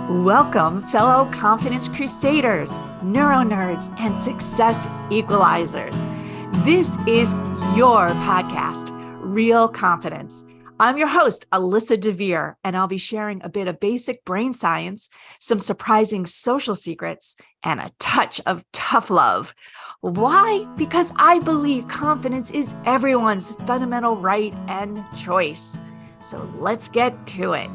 Welcome, fellow confidence crusaders, neuro nerds, and success equalizers. This is your podcast, Real Confidence. I'm your host, Alyssa DeVere, and I'll be sharing a bit of basic brain science, some surprising social secrets, and a touch of tough love. Why? Because I believe confidence is everyone's fundamental right and choice. So let's get to it.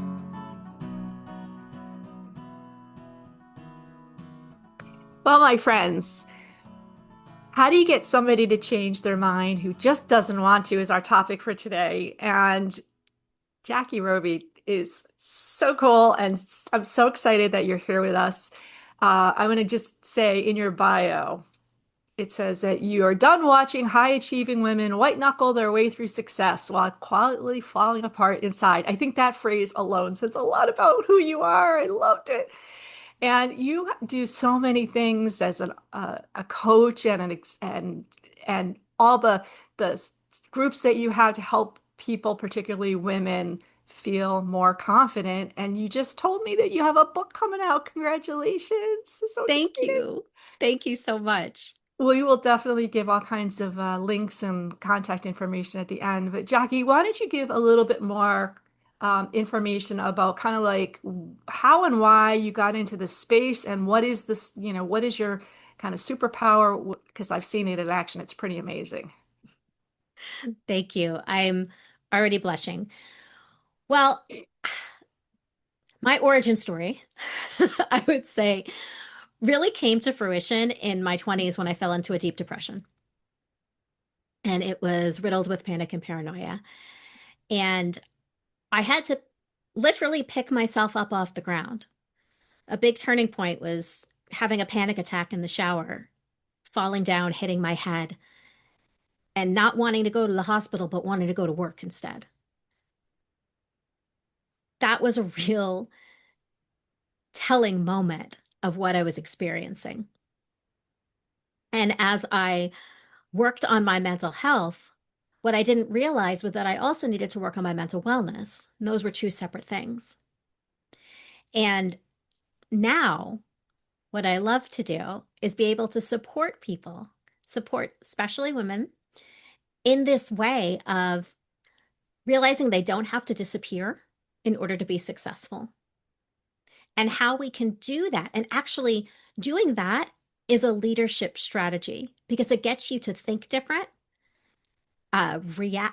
Well, my friends, how do you get somebody to change their mind who just doesn't want to is our topic for today. And Jackie Roby is so cool. And I'm so excited that you're here with us. I'm going to just say in your bio, it says that you are done watching high achieving women white knuckle their way through success while quietly falling apart inside. I think that phrase alone says a lot about who you are. I loved it. And you do so many things as a coach and all the groups that you have to help people, particularly women, feel more confident. And you just told me that you have a book coming out. Congratulations. So Thank excited. you. Thank you so much. We will definitely give all kinds of links and contact information at the end. But Jackie, why don't you give a little bit more information about kind of like how and why you got into this space and what is this, what is your kind of superpower? Because I've seen it in action. It's pretty amazing. Thank you. I'm already blushing. Well, my origin story, I would say, really came to fruition in my 20s when I fell into a deep depression. And it was riddled with panic and paranoia. And I had to literally pick myself up off the ground. A big turning point was having a panic attack in the shower, falling down, hitting my head, and not wanting to go to the hospital, but wanting to go to work instead. That was a real telling moment of what I was experiencing. And as I worked on my mental health, what I didn't realize was that I also needed to work on my mental wellness. And those were two separate things. And now, what I love to do is be able to support people, support especially women, in this way of realizing they don't have to disappear in order to be successful, and how we can do that. And actually, doing that is a leadership strategy because it gets you to think different,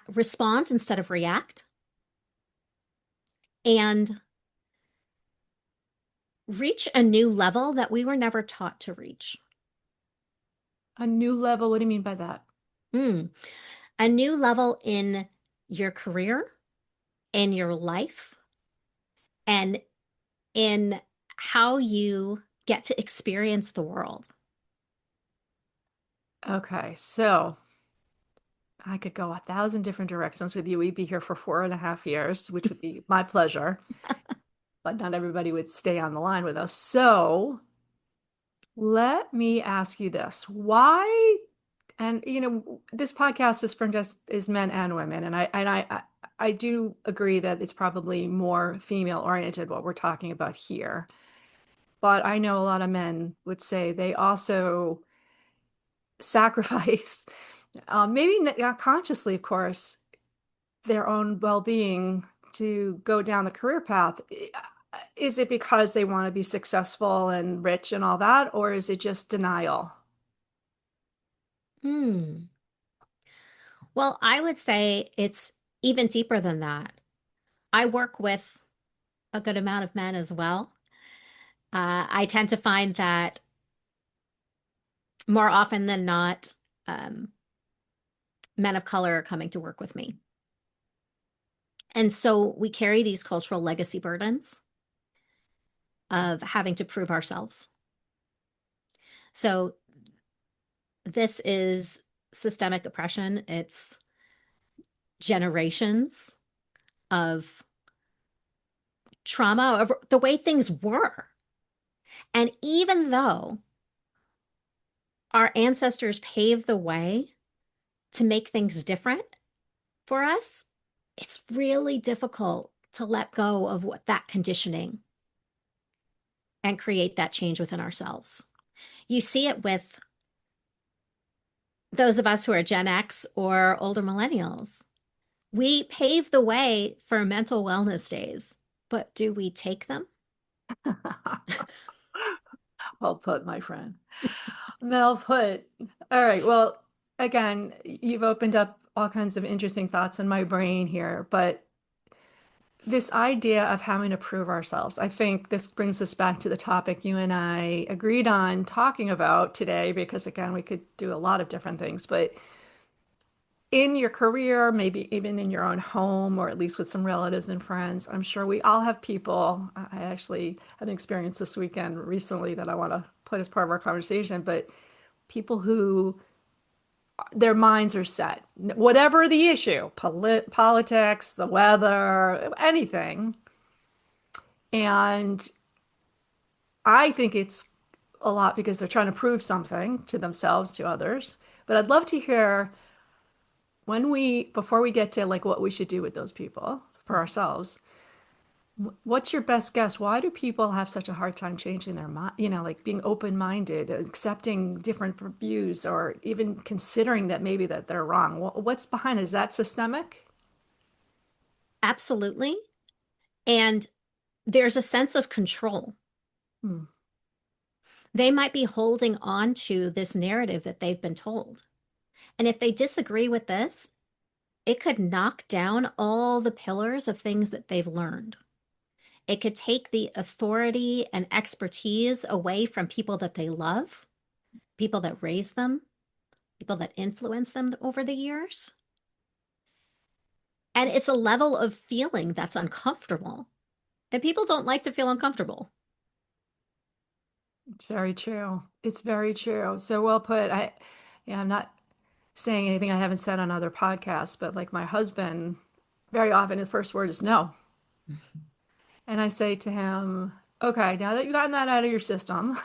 respond instead of react, and reach a new level that we were never taught to reach. A new level. What do you mean by that? Mm. A new level in your career, in your life, and in how you get to experience the world. Okay, so I could go 1,000 different directions with you. We'd be here for 4.5 years, which would be my pleasure, but not everybody would stay on the line with us. So let me ask you this. Why, and this podcast is from just is men and women, and I do agree that it's probably more female oriented what we're talking about here. But I know a lot of men would say they also sacrifice, maybe not consciously, of course, their own well-being to go down the career path. Is it because they want to be successful and rich and all that, or is it just denial? Hmm. Well, I would say it's even deeper than that. I work with a good amount of men as well. I tend to find that more often than not, um, men of color are coming to work with me. And so we carry these cultural legacy burdens of having to prove ourselves. So this is systemic oppression. It's generations of trauma of the way things were. And even though our ancestors paved the way to make things different for us, it's really difficult to let go of what that conditioning. and create that change within ourselves. You see it with those of us who are Gen X or older millennials. We pave the way for mental wellness days, but do we take them? Well put, my friend. Well put. All right. Well, again, you've opened up all kinds of interesting thoughts in my brain here, but this idea of having to prove ourselves, I think this brings us back to the topic you and I agreed on talking about today, because again, we could do a lot of different things, but in your career, maybe even in your own home, or at least with some relatives and friends, I'm sure we all have people. I actually had an experience this weekend recently that I want to put as part of our conversation, but people who their minds are set, whatever the issue, politics, the weather, anything. And I think it's a lot because they're trying to prove something to themselves, to others. But I'd love to hear before we get to like what we should do with those people for ourselves, what's your best guess? Why do people have such a hard time changing their mind, like being open-minded, accepting different views, or even considering that maybe that they're wrong? What's behind it? Is that systemic? Absolutely. And there's a sense of control. Hmm. They might be holding on to this narrative that they've been told. And if they disagree with this, it could knock down all the pillars of things that they've learned. It could take the authority and expertise away from people that they love, people that raised them, people that influenced them over the years. And it's a level of feeling that's uncomfortable. And people don't like to feel uncomfortable. It's very true. It's very true. So well put. I'm not saying anything I haven't said on other podcasts, but like my husband, very often the first word is no. And I say to him, okay, now that you've gotten that out of your system,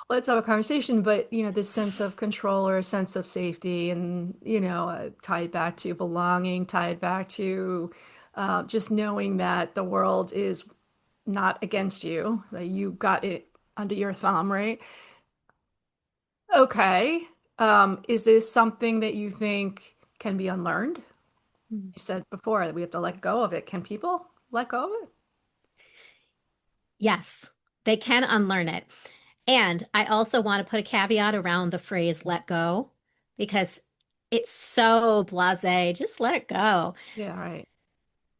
let's have a conversation. But, this sense of control or a sense of safety, and, tie it back to belonging, tie it back to just knowing that the world is not against you, that you got it under your thumb, right? Okay. Is this something that you think can be unlearned? You said before that we have to let go of it. Can people let go of it? Yes, they can unlearn it. And I also want to put a caveat around the phrase let go because it's so blasé. Just let it go. Yeah, right.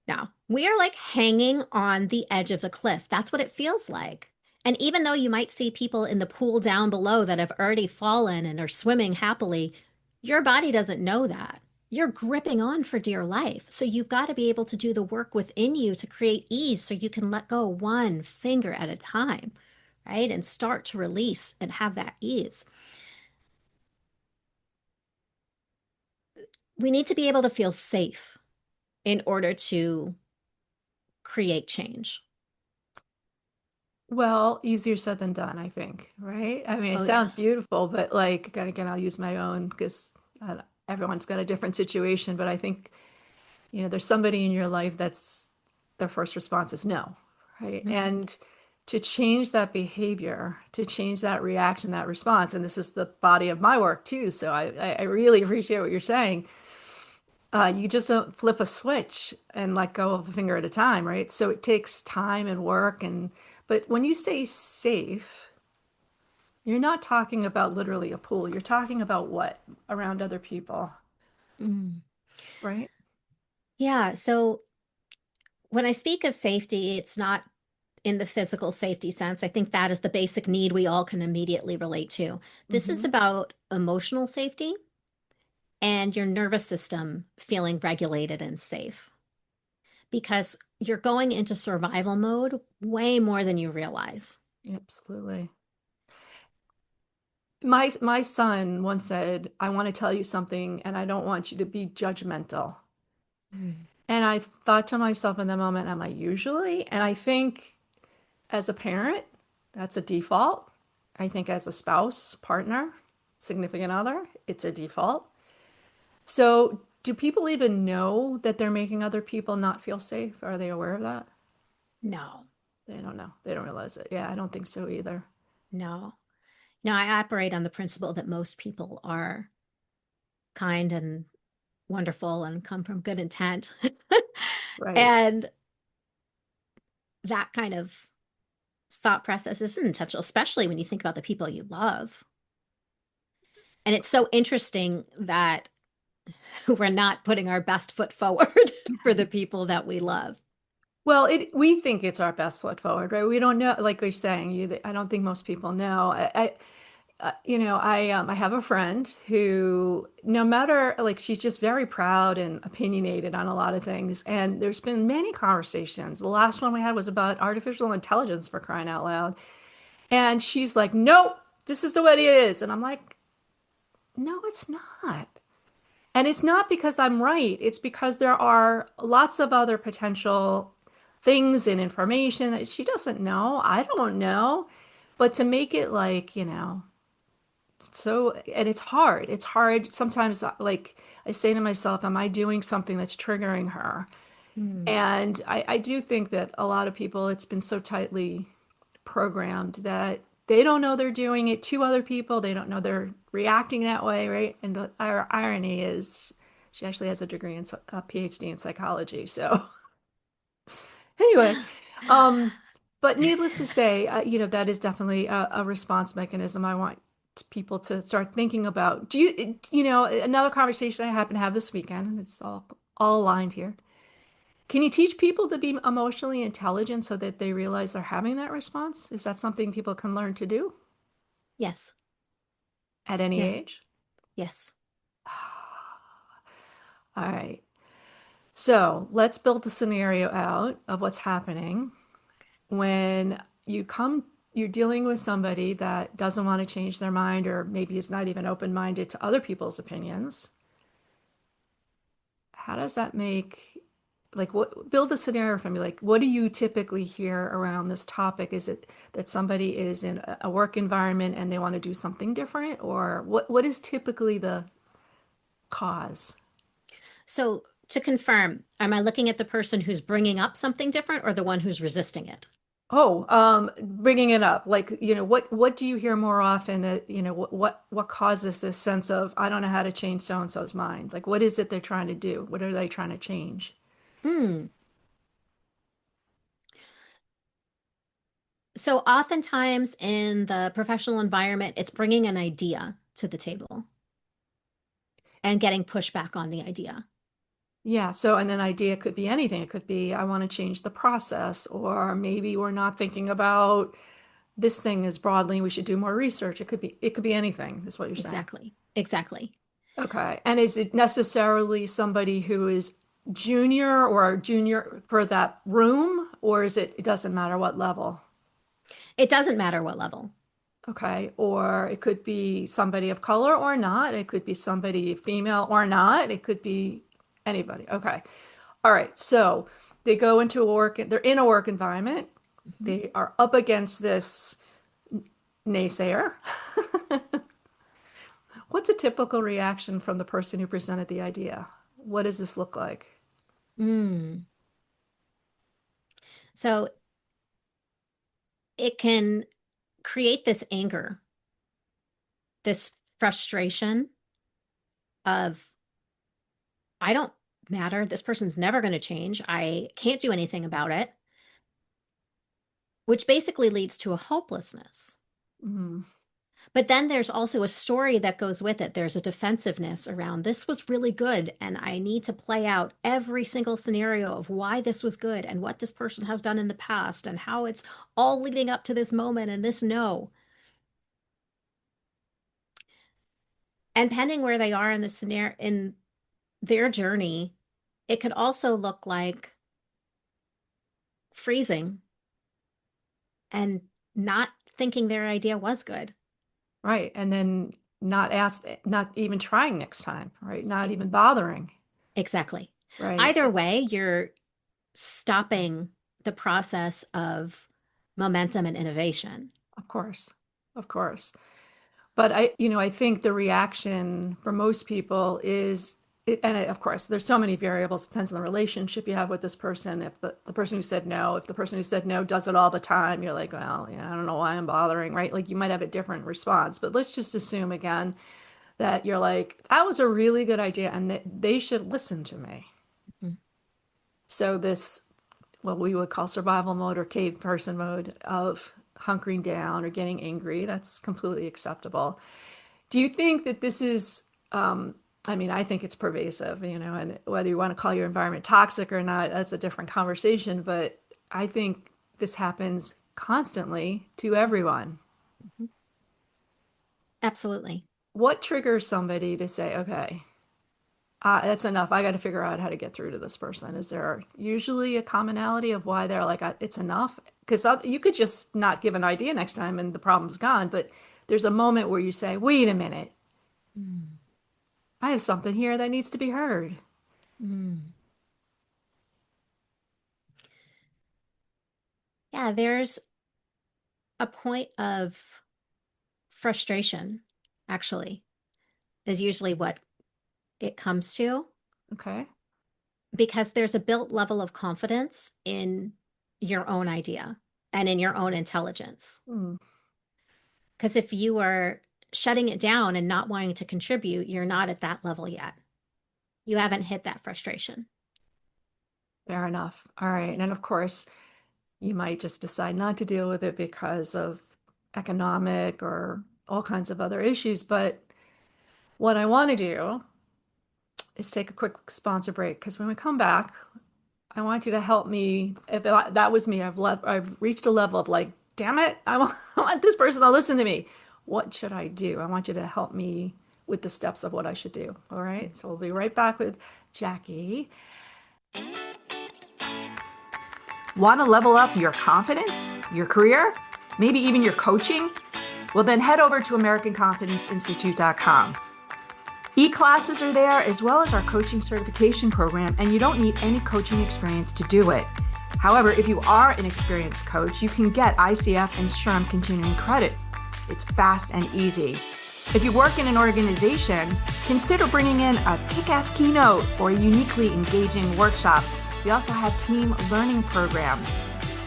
No, we are like hanging on the edge of the cliff. That's what it feels like. And even though you might see people in the pool down below that have already fallen and are swimming happily, your body doesn't know that. You're gripping on for dear life. So you've got to be able to do the work within you to create ease so you can let go one finger at a time, right? And start to release and have that ease. We need to be able to feel safe in order to create change. Well, easier said than done, I think, right? I mean, it Oh, yeah. sounds beautiful, but like, again, I'll use my own because everyone's got a different situation. But I think, there's somebody in your life that's their first response is no, right? Mhm. And to change that behavior, to change that reaction, that response, and this is the body of my work too. So I really appreciate what you're saying. You just don't flip a switch and let go of a finger at a time, right? So it takes time and work. But when you say safe, you're not talking about literally a pool. You're talking about what? Around other people, Mm. right? Yeah. So when I speak of safety, it's not in the physical safety sense. I think that is the basic need we all can immediately relate to. This is Hmm. about emotional safety and your nervous system feeling regulated and safe because you're going into survival mode way more than you realize. Absolutely. My son once said, "I want to tell you something, and I don't want you to be judgmental." Mm. And I thought to myself in the moment, am I usually? And I think as a parent, that's a default. I think as a spouse, partner, significant other, it's a default. So, do people even know that they're making other people not feel safe? Are they aware of that? No. They don't know. They don't realize it. Yeah, I don't think so either. No. No, I operate on the principle that most people are kind and wonderful and come from good intent. Right. And that kind of thought process isn't intentional, especially when you think about the people you love. And it's so interesting that we're not putting our best foot forward for the people that we love. Well, we think it's our best foot forward, right? We don't know, like you're saying, I don't think most people know. I have a friend who, no matter, like, she's just very proud and opinionated on a lot of things. And there's been many conversations. The last one we had was about artificial intelligence, for crying out loud. And she's like, nope, this is the way it is. And I'm like, no, it's not. And it's not because I'm right. It's because there are lots of other potential things and information that she doesn't know. I don't know. But to make it like, so, and it's hard. It's hard sometimes, like I say to myself, am I doing something that's triggering her? Hmm. And I do think that a lot of people, it's been so tightly programmed that they don't know they're doing it to other people. They don't know they're reacting that way, right? And the irony is she actually has a degree in a PhD in psychology. So anyway, um, but needless to say, that is definitely a response mechanism I want people to start thinking about. Another conversation I happen to have this weekend, and it's all aligned here. Can you teach people to be emotionally intelligent so that they realize they're having that response? Is that something people can learn to do Yes. at any Yeah. age? Yes. All right. So let's build the scenario out of what's happening when you're dealing with somebody that doesn't want to change their mind or maybe is not even open-minded to other people's opinions. How does that build a scenario for me? Like, what do you typically hear around this topic? Is it that somebody is in a work environment and they want to do something different, or what is typically the cause? So to confirm, am I looking at the person who's bringing up something different or the one who's resisting it? Oh, bringing it up, like, what do you hear more often that, what causes this sense of, I don't know how to change so and so's mind? Like, what is it they're trying to do? What are they trying to change? Hmm. So oftentimes in the professional environment, it's bringing an idea to the table and getting pushback on the idea. Yeah, so and an idea could be anything. It could be, I want to change the process, or maybe we're not thinking about this thing as broadly, we should do more research. It could be anything, is what you're saying. Exactly. Exactly. Okay. And is it necessarily somebody who is junior or junior for that room, or it doesn't matter what level? It doesn't matter what level. Okay. Or it could be somebody of color or not. It could be somebody female or not. It could be anybody. Okay. All right. So they're in a work environment. Mhm. They are up against this naysayer. What's a typical reaction from the person who presented the idea? What does this look like? Mm. So it can create this anger, this frustration of, I don't matter. This person's never going to change. I can't do anything about it, which basically leads to a hopelessness. Mm, But then there's also a story that goes with it. There's a defensiveness around this was really good, and I need to play out every single scenario of why this was good and what this person has done in the past and how it's all leading up to this moment and this no. And depending where they are in the scenario in their journey, it could also look like freezing and not thinking their idea was good. right. And then not even trying next time, right? Not even bothering, Exactly. right? Either way, you're stopping the process of momentum and innovation. Of course. Of course. But I think the reaction for most people is Of course, there's so many variables. Depends on the relationship you have with this person. If the person who said no, if the person who said no does it all the time, you're like, well, yeah, I don't know why I'm bothering, right? Like you might have a different response. But let's just assume again that you're like, that was a really good idea and that they should listen to me. Mhm. So this, what we would call survival mode or cave person mode of hunkering down or getting angry, that's completely acceptable. Do you think that this is, I mean, I think it's pervasive, and whether you want to call your environment toxic or not, that's a different conversation, but I think this happens constantly to everyone. Mhm. Absolutely. What triggers somebody to say, okay, that's enough. I got to figure out how to get through to this person. Is there usually a commonality of why they're like, it's enough? Because you could just not give an idea next time and the problem's gone, but there's a moment where you say, wait a minute, Mm. I have something here that needs to be heard. Mm. Yeah, there's a point of frustration, actually, is usually what it comes to, Okay. because there's a built level of confidence in your own idea and in your own intelligence. Hmm. Because if you are shutting it down and not wanting to contribute, you're not at that level yet. You haven't hit that frustration. Fair enough. All right. Yeah. And of course, you might just decide not to deal with it because of economic or all kinds of other issues. But what I want to do is take a quick sponsor break because when we come back, I want you to help me. If that was me, I've reached a level of like, damn it, I want this person to listen to me. What should I do? I want you to help me with the steps of what I should do. All right. So we'll be right back with Jackie. Want to level up your confidence, your career, maybe even your coaching? Well, then head over to AmericanConfidenceInstitute.com. E-classes are there as well as our coaching certification program, and you don't need any coaching experience to do it. However, if you are an experienced coach, you can get ICF and SHRM continuing credit. It's fast and easy. If you work in an organization, consider bringing in a kick-ass keynote or a uniquely engaging workshop. We also have team learning programs,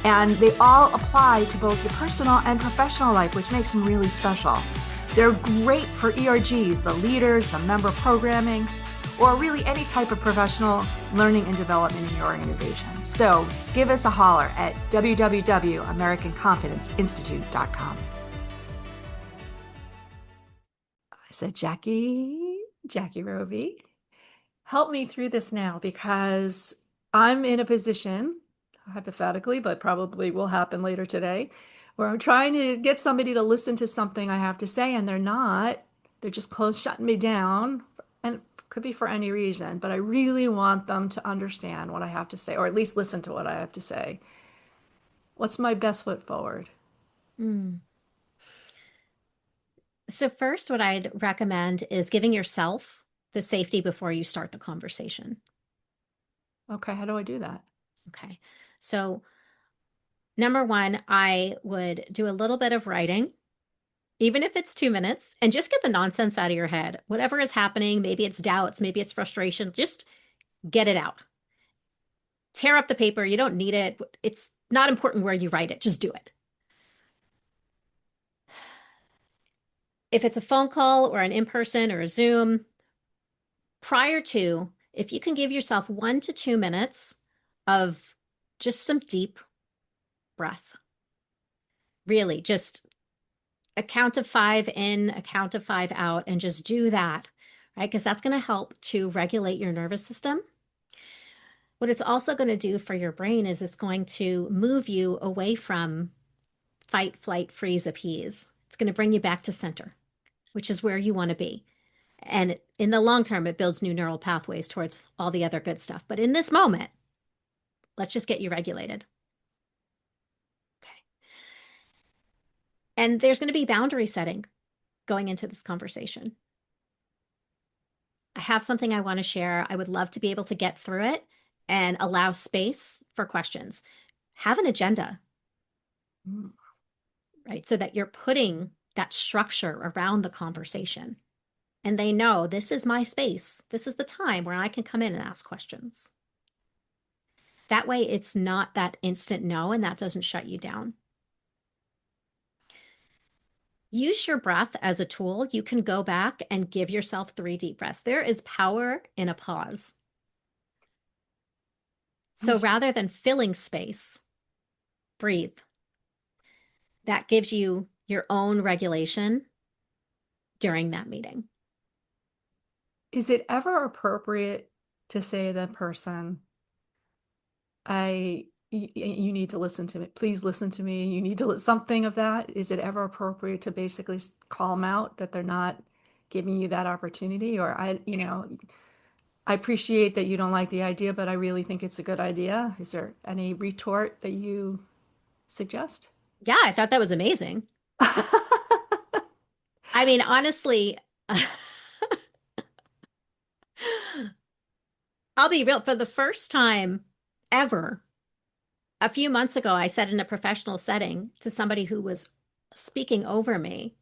and they all apply to both your personal and professional life, which makes them really special. They're great for ERGs, the leaders, the member programming, or really any type of professional learning and development in your organization. So give us a holler at www.americanconfidenceinstitute.com. I said, Jackie Roby, help me through this now because I'm in a position, hypothetically, but probably will happen later today, where I'm trying to get somebody to listen to something I have to say, and they're not. They're just close shutting me down, and it could be for any reason, but I really want them to understand what I have to say, or at least listen to what I have to say. What's my best foot forward? Mm. So, first, what I'd recommend is giving yourself the safety before you start the conversation. Okay, how do I do that? Okay. So, number one, I would do a little bit of writing, even if it's 2 minutes, and just get the nonsense out of your head. Whatever is happening, maybe it's doubts, maybe it's frustration, just get it out. Tear up the paper. You don't need it. It's not important where you write it, just do it. If it's a phone call or an in person or a Zoom, prior to, if you can give yourself 1 to 2 minutes of just some deep breath, really just a count of five in, a count of five out, and just do that, right? Because that's going to help to regulate your nervous system. What it's also going to do for your brain is it's going to move you away from fight, flight, freeze, appease. It's going to bring you back to center, which is where you want to be. And in the long term, it builds new neural pathways towards all the other good stuff. But in this moment, let's just get you regulated. Okay. And there's going to be boundary setting going into this conversation. I have something I want to share. I would love to be able to get through it and allow space for questions. Have an agenda, Mm. right? So that you're putting that structure around the conversation. And they know this is my space. This is the time where I can come in and ask questions. That way, it's not that instant no, and that doesn't shut you down. Use your breath as a tool. You can go back and give yourself 3 deep breaths. There is power in a pause. So rather than filling space, breathe. That gives you your own regulation during that meeting. Is it ever appropriate to say to the person, you need to listen to me. Please listen to me. You need to something of that. Is it ever appropriate to basically call them out that they're not giving you that opportunity? Or I appreciate that you don't like the idea, but I really think it's a good idea. Is there any retort that you suggest? Yeah, I thought that was amazing. I mean, honestly, I'll be real. For the first time ever, a few months ago, I said in a professional setting to somebody who was speaking over me,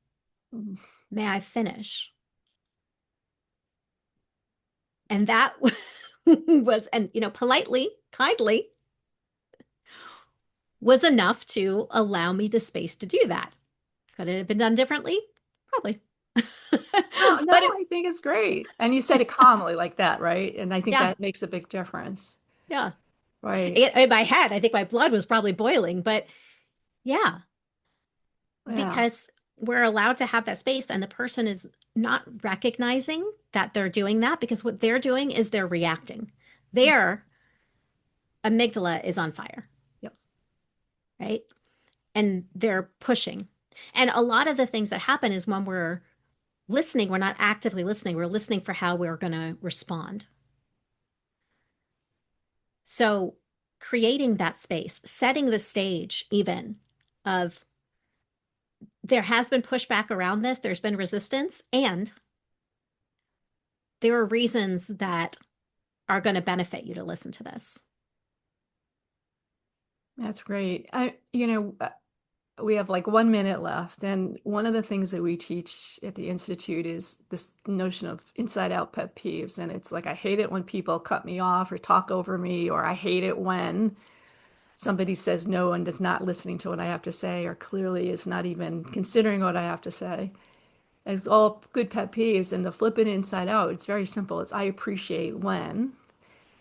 may I finish? And that was, and politely, kindly, was enough to allow me the space to do that. Could it have been done differently? Probably. No, no, But it, I think it's great. And you said it calmly like that, right? And I think yeah, that makes a big difference. yeah. Right. In my head, I think my blood was probably boiling, but yeah, Yeah. because we're allowed to have that space and the person is not recognizing that they're doing that because what they're doing is they're reacting. Their amygdala is on fire, Yep. right? And they're pushing. And a lot of the things that happen is when we're listening, we're not actively listening, we're listening for how we're going to respond. So, creating that space, setting the stage, even of there has been pushback around this, there's been resistance, and there are reasons that are going to benefit you to listen to this. That's great. We have like 1 minute left, and one of the things that we teach at the Institute is this notion of inside out pet peeves. And it's like, I hate it when people cut me off or talk over me, or I hate it when somebody says no and is not listening to what I have to say, or clearly is not even considering what I have to say. It's all good pet peeves. And to flip it inside out, it's very simple. It's I appreciate when.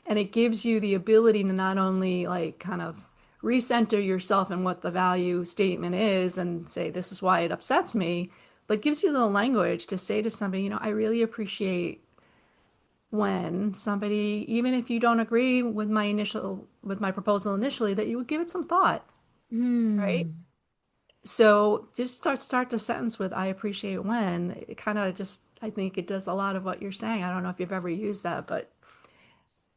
And it gives you the ability to not only like kind of recenter yourself in what the value statement is and say, this is why it upsets me, but gives you the language to say to somebody, I really appreciate when somebody, even if you don't agree with my proposal initially, that you would give it some thought, right? Mm. So just start the sentence with I appreciate when. It kind of just I think it does a lot of what you're saying. I don't know if you've ever used that, but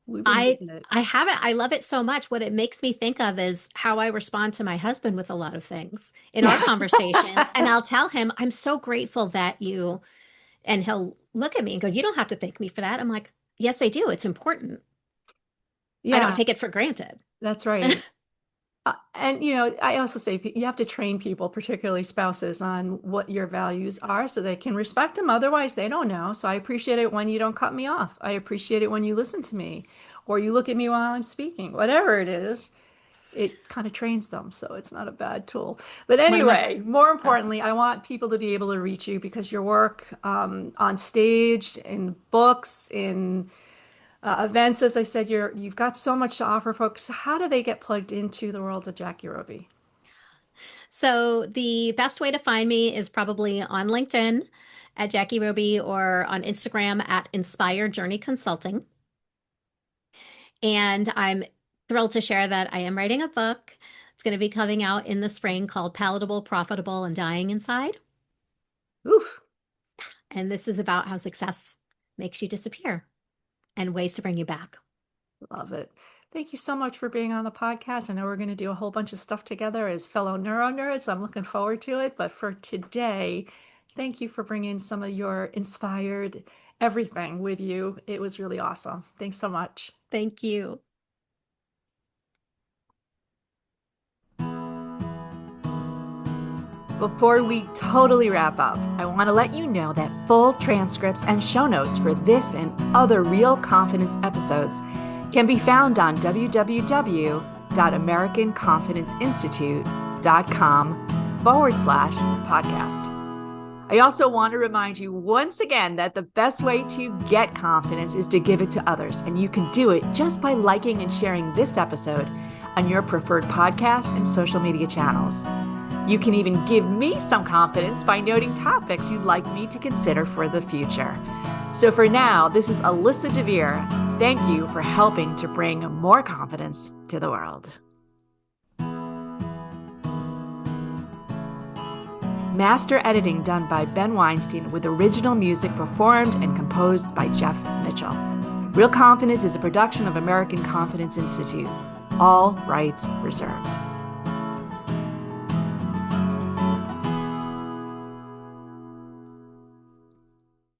we've been I using it. I haven't. I love it so much. What it makes me think of is how I respond to my husband with a lot of things in our conversations. And I'll tell him, I'm so grateful that you, and he'll look at me and go, you don't have to thank me for that. I'm like, yes, I do. It's important. I don't Yeah, take it for granted. that's right. And I also say you have to train people, particularly spouses, on what your values are so they can respect them. Otherwise, they don't know. So I appreciate it when you don't cut me off. I appreciate it when you listen to me or you look at me while I'm speaking. Whatever it is, it kind of trains them. So it's not a bad tool. But One of my, anyway, more oh, importantly, I want people to be able to reach you because your work on stage, in books, in events, as I said, you've got so much to offer folks. How do they get plugged into the world of Jackie Roby? so the best way to find me is probably on LinkedIn at Jackie Roby or on Instagram at Inspire Journey Consulting. And I'm thrilled to share that I am writing a book. It's going to be coming out in the spring called Palatable, Profitable, and Dying Inside. Oof, And this is about how success makes you disappear and ways to bring you back. love it. Thank you so much for being on the podcast. I know we're going to do a whole bunch of stuff together as fellow neuro nerds. I'm looking forward to it. But for today, thank you for bringing some of your inspired everything with you. It was really awesome. Thanks so much. Thank you. Before we totally wrap up, I want to let you know that full transcripts and show notes for this and other Real Confidence episodes can be found on www.americanconfidenceinstitute.com/podcast. I also want to remind you once again that the best way to get confidence is to give it to others, and you can do it just by liking and sharing this episode on your preferred podcast and social media channels. You can even give me some confidence by noting topics you'd like me to consider for the future. So for now, this is Alyssa DeVere. Thank you for helping to bring more confidence to the world. Master editing done by Ben Weinstein with original music performed and composed by Jeff Mitchell. Real Confidence is a production of American Confidence Institute. All rights reserved.